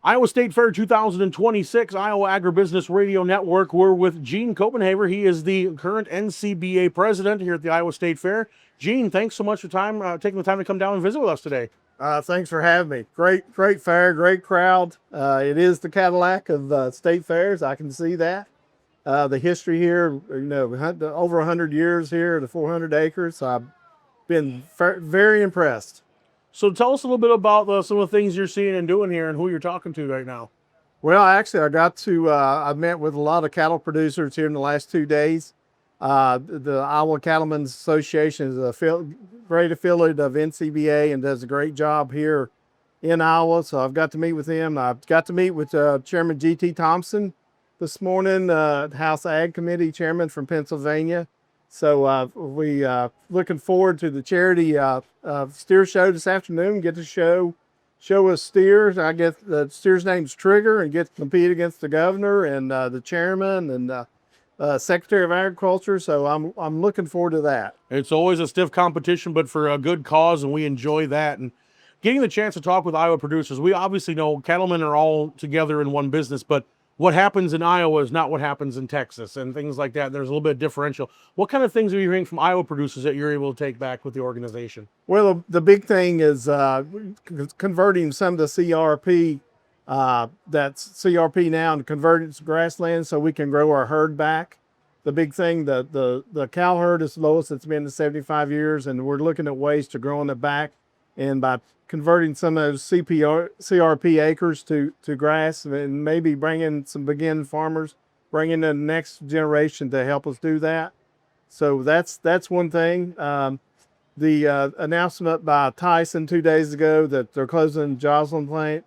Iowa State Fair 2026, Iowa Agribusiness Radio Network. We're with Gene Copenhaver. He is the current NCBA president here at the Iowa State Fair. Gene, thanks so much for taking the time to come down and visit with us today. Thanks for having me. Great fair, great crowd. It is the Cadillac of state fairs. I can see that. The history here, over 100 years here, the 400 acres. I've been very impressed. So tell us a little bit about some of the things you're seeing and doing here and who you're talking to right now. Well, actually, I met with a lot of cattle producers here in the last 2 days. The Iowa Cattlemen's Association is a great affiliate of NCBA and does a great job here in Iowa. So I've got to meet with him. I've got to meet with Chairman G.T. Thompson this morning, House Ag Committee Chairman from Pennsylvania. So we looking forward to the charity steer show this afternoon. Get to show us steers. I guess the steer's name's Trigger, and get to compete against the governor and the chairman and Secretary of Agriculture. So I'm looking forward to that. It's always a stiff competition, but for a good cause, and we enjoy that. And getting the chance to talk with Iowa producers, we obviously know cattlemen are all together in one business, but what happens in Iowa is not what happens in Texas and things like that. There's a little bit of differential. What kind of things are you hearing from Iowa producers that you're able to take back with the organization? Well, the big thing is converting some of the CRP, that's CRP now, and convert it to grassland so we can grow our herd back. The big thing, the cow herd is the lowest it's been in 75 years, and we're looking at ways to growing it back. And by converting some of those CRP acres to grass, and maybe bringing some beginning farmers, bringing in the next generation to help us do that. So that's one thing. The announcement by Tyson 2 days ago that they're closing the Joslyn plant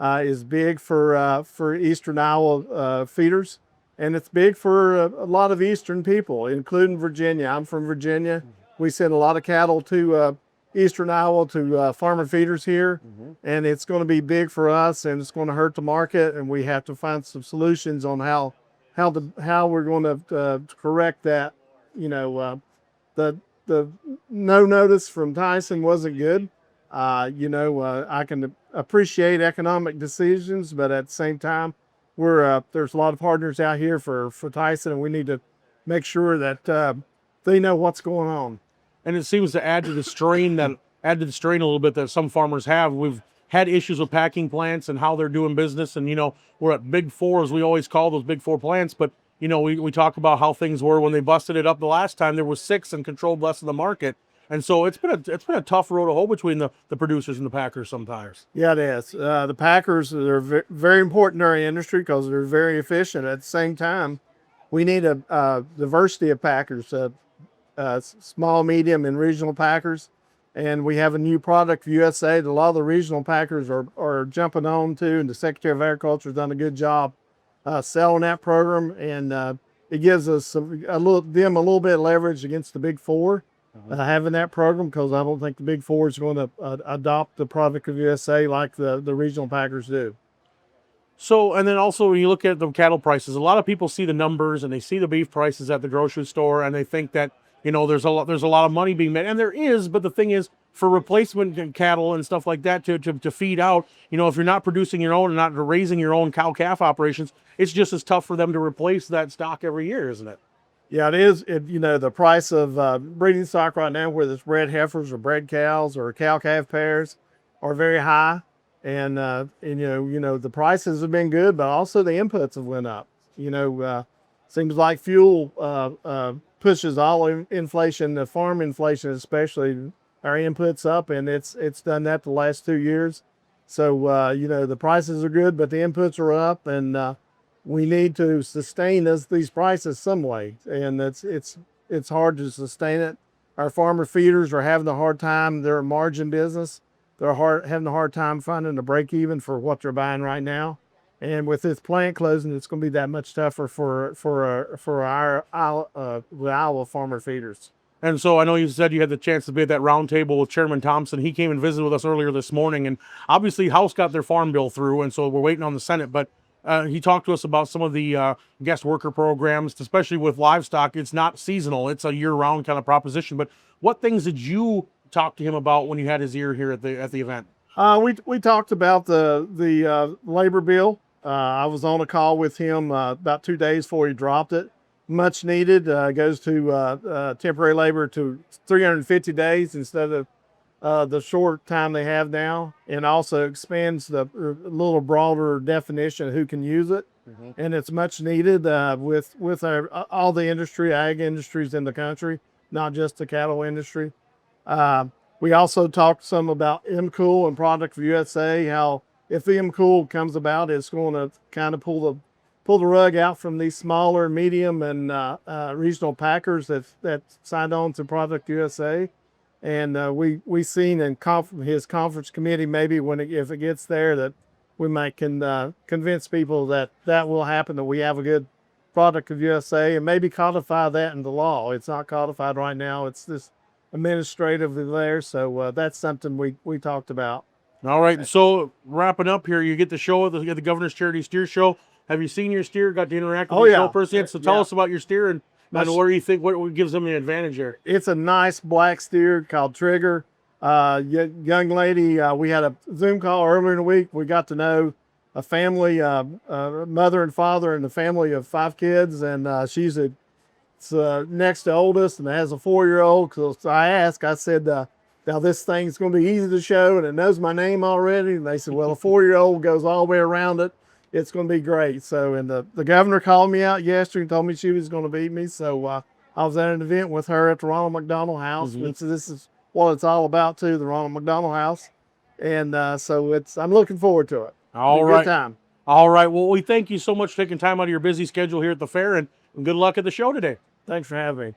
is big for Eastern Iowa feeders, and it's big for a lot of Eastern people, including Virginia. I'm from Virginia. We send a lot of cattle to Eastern Iowa to farmer feeders here, and it's going to be big for us, and it's going to hurt the market, and we have to find some solutions on how we're going to correct that. The no notice from Tyson wasn't good. I can appreciate economic decisions, but at the same time, there's a lot of partners out here for Tyson, and we need to make sure that they know what's going on. And it seems to add to the strain a little bit that some farmers have. We've had issues with packing plants and how they're doing business. And, we're at Big Four, as we always call those Big Four plants. But, we talk about how things were when they busted it up the last time. There was 6 and controlled less of the market. And so it's been a tough road to hoe between the producers and the packers sometimes. Yeah, it is. The packers are very important in our industry because they're very efficient. At the same time, we need a diversity of packers. Small, medium, and regional packers, and we have a new product for USA that a lot of the regional packers are jumping on to, and the Secretary of Agriculture has done a good job selling that program, and it gives us a little bit of leverage against the Big Four having that program, because I don't think the Big Four is going to adopt the product of USA like the regional packers do. So, and then also when you look at the cattle prices, a lot of people see the numbers and they see the beef prices at the grocery store, and they think that there's a lot of money being made, and there is. But the thing is, for replacement cattle and stuff like that to feed out, if you're not producing your own and not raising your own cow-calf operations, it's just as tough for them to replace that stock every year, isn't it? Yeah, it is. The price of breeding stock right now, whether it's bred heifers or bred cows or cow-calf pairs, are very high, and the prices have been good, but also the inputs have went up. Seems like fuel pushes all inflation, the farm inflation especially, our inputs up, and it's done that the last 2 years. So the prices are good, but the inputs are up, and we need to sustain these prices some way, and it's hard to sustain it. Our farmer feeders are having a hard time. They're a margin business. They're having a hard time finding a break even for what they're buying right now. And with this plant closing, it's going to be that much tougher for our Iowa farmer feeders. And so I know you said you had the chance to be at that round table with Chairman Thompson. He came and visited with us earlier this morning, and obviously House got their farm bill through, and so we're waiting on the Senate. But he talked to us about some of the guest worker programs, especially with livestock. It's not seasonal; it's a year-round kind of proposition. But what things did you talk to him about when you had his ear here at the event? We talked about the labor bill. I was on a call with him about 2 days before he dropped it. Much needed. Goes to temporary labor to 350 days instead of the short time they have now, and also expands the little broader definition of who can use it. And it's much needed with all the industry, ag industries in the country, not just the cattle industry. We also talked some about MCool and Product for USA. How if the MCool comes about, it's going to kind of pull the rug out from these smaller, medium, and regional packers that signed on to Product USA. And we seen in his conference committee, maybe if it gets there, that we might can convince people that will happen, that we have a good Product of USA, and maybe codify that into law. It's not codified right now. It's this administratively there. So that's something we talked about. All right. So wrapping up here, you get the show, the Governor's Charity Steer Show. Have you seen your steer? Got to interact with your show person yet? So tell us about your steer and where you think what gives them the advantage here. It's a nice black steer called Trigger. Young lady, we had a Zoom call earlier in the week. We got to know a family, mother and father, and a family of 5 kids, and she's next to oldest and has a 4-year-old. So I said, now this thing's going to be easy to show, and it knows my name already. And they said, well, a 4-year-old goes all the way around it. It's going to be great. So, and the governor called me out yesterday and told me she was going to beat me. So I was at an event with her at the Ronald McDonald House. And so this is what it's all about too, the Ronald McDonald House. And so I'm looking forward to it. All right. Good time. All right. Well, we thank you so much for taking time out of your busy schedule here at the fair, and good luck at the show today. Thanks for having me.